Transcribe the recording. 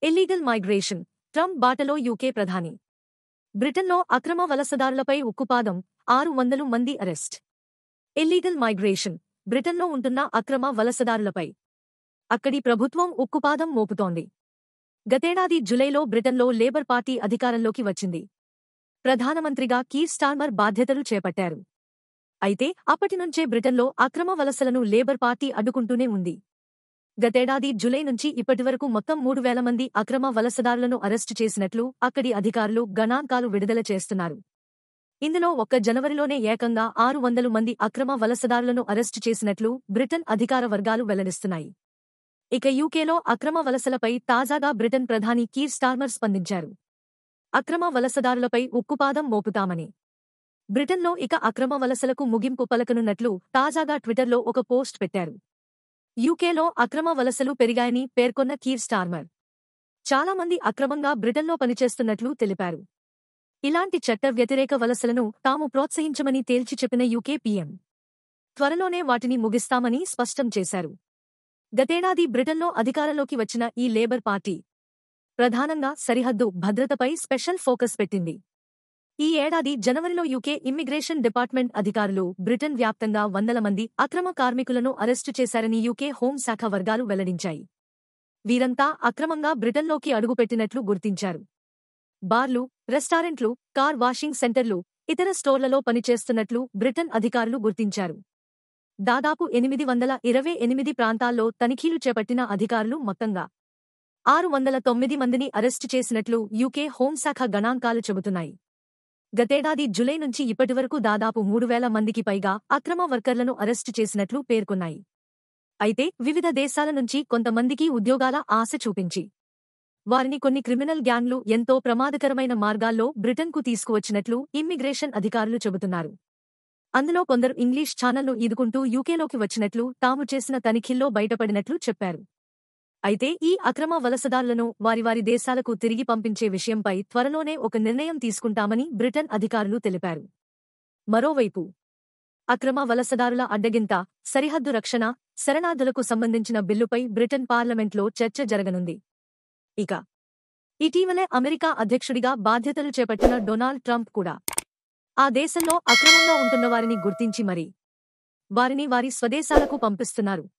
Illegal migration Trump బాటలో UK ప్రధాని. బ్రిటన్లో అక్రమ వలసదారులపై ఉక్కుపాదం, 600 మంది అరెస్ట్. ఇల్లీగల్ మైగ్రేషన్ బ్రిటన్లో ఉంటున్న అక్రమ వలసదారులపై అక్కడి ప్రభుత్వం ఉక్కుపాదం మోపుతోంది. గతేడాది జులైలో బ్రిటన్లో లేబర్ పార్టీ అధికారంలోకి వచ్చింది. ప్రధానమంత్రిగా కీర్ స్టార్మర్ బాధ్యతలు చేపట్టారు. అయితే అప్పటినుంచే బ్రిటన్లో అక్రమ వలసలను లేబర్ పార్టీ అడ్డుకుంటూనే ఉంది. గతేడాది జులై నుంచి ఇప్పటివరకు మొత్తం 3,000 మంది అక్రమ వలసదారులను అరెస్టు చేసినట్లు అక్కడి అధికారులు గణాంకాలు విడుదల చేస్తున్నారు. ఇందులో ఒక్క జనవరిలోనే ఏకంగా 600 మంది అక్రమ వలసదారులను అరెస్టు చేసినట్లు బ్రిటన్ అధికార వర్గాలు వెల్లడిస్తున్నాయి. ఇక యూకేలో అక్రమ వలసలపై తాజాగా బ్రిటన్ ప్రధాని కీర్ స్టార్మర్ స్పందించారు. అక్రమ వలసదారులపై ఉక్కుపాదం మోపుతామని. బ్రిటన్లో ఇక అక్రమ వలసలకు ముగింపు పలకనున్నట్లు తాజాగా ట్విట్టర్లో ఒక పోస్ట్ పెట్టారు. యూకేలో అక్రమ వలసలు పెరిగాయని పేర్కొన్న కీర్ స్టార్మర్ చాలా మంది అక్రమంగా బ్రిటన్లో పనిచేస్తున్నట్లు తెలిపారు. ఇలాంటి చట్ట వ్యతిరేక వలసలను తాము ప్రోత్సహించమని తేల్చి చెప్పిన యూకే పీఎం త్వరలోనే వాటిని ముగిస్తామని స్పష్టం చేశారు. గతేడాది బ్రిటన్లో అధికారంలోకి వచ్చిన ఈ లేబర్ పార్టీ ప్రధానంగా సరిహద్దు భద్రతపై స్పెషల్ ఫోకస్ పెట్టింది. ఈ ఏడాది జనవరిలో యూకే ఇమ్మిగ్రేషన్ డిపార్ట్మెంట్ అధికారులు బ్రిటన్ వ్యాప్తంగా 100 మంది అక్రమ కార్మికులను అరెస్టు చేశారని యూకే హోంశాఖ వర్గాలు వెల్లడించాయి. వీరంతా అక్రమంగా బ్రిటన్లోకి అడుగుపెట్టినట్లు గుర్తించారు. బార్లు, రెస్టారెంట్లు, కార్ వాషింగ్ సెంటర్లు, ఇతర స్టోర్లలో పనిచేస్తున్నట్లు బ్రిటన్ అధికారులు గుర్తించారు. దాదాపు 828 ప్రాంతాల్లో తనిఖీలు చేపట్టిన అధికారులు మొత్తంగా 609 మందిని అరెస్టు చేసినట్లు యూకే హోంశాఖ గణాంకాలు చెబుతున్నాయి. గతేడాది జులై నుంచి ఇప్పటివరకు దాదాపు 3,000 మందికి పైగా అక్రమ వర్కర్లను అరెస్టు చేసినట్లు పేర్కొన్నాయి. అయితే వివిధ దేశాల నుంచి కొంతమందికి ఉద్యోగాల ఆశ చూపించి వారిని కొన్ని క్రిమినల్ గ్యాంగ్లు ఎంతో ప్రమాదకరమైన మార్గాల్లో బ్రిటన్కు తీసుకువచ్చినట్లు ఇమ్మిగ్రేషన్ అధికారులు చెబుతున్నారు. అందులో కొందరు ఇంగ్లీష్ ఛానళ్లు ఈదుకుంటూ యూకేలోకి వచ్చినట్లు తాము చేసిన తనిఖీల్లో బయటపడినట్లు చెప్పారు. అయితే ఈ అక్రమ వలసదారులను వారి దేశాలకు తిరిగి పంపించే విషయంపై త్వరలోనే ఒక నిర్ణయం తీసుకుంటామని బ్రిటన్ అధికారులు తెలిపారు. మరోవైపు అక్రమ వలసదారుల అడ్డగింత, సరిహద్దు రక్షణ, శరణార్థులకు సంబంధించిన బిల్లుపై బ్రిటన్ పార్లమెంట్లో చర్చ జరగనుంది. ఇక ఇటీవలే అమెరికా అధ్యక్షుడిగా బాధ్యతలు చేపట్టిన డొనాల్డ్ ట్రంప్ కూడా ఆ దేశంలో అక్రమంగా ఉంటున్నవారిని గుర్తించి వారిని వారి స్వదేశాలకు పంపిస్తున్నారు.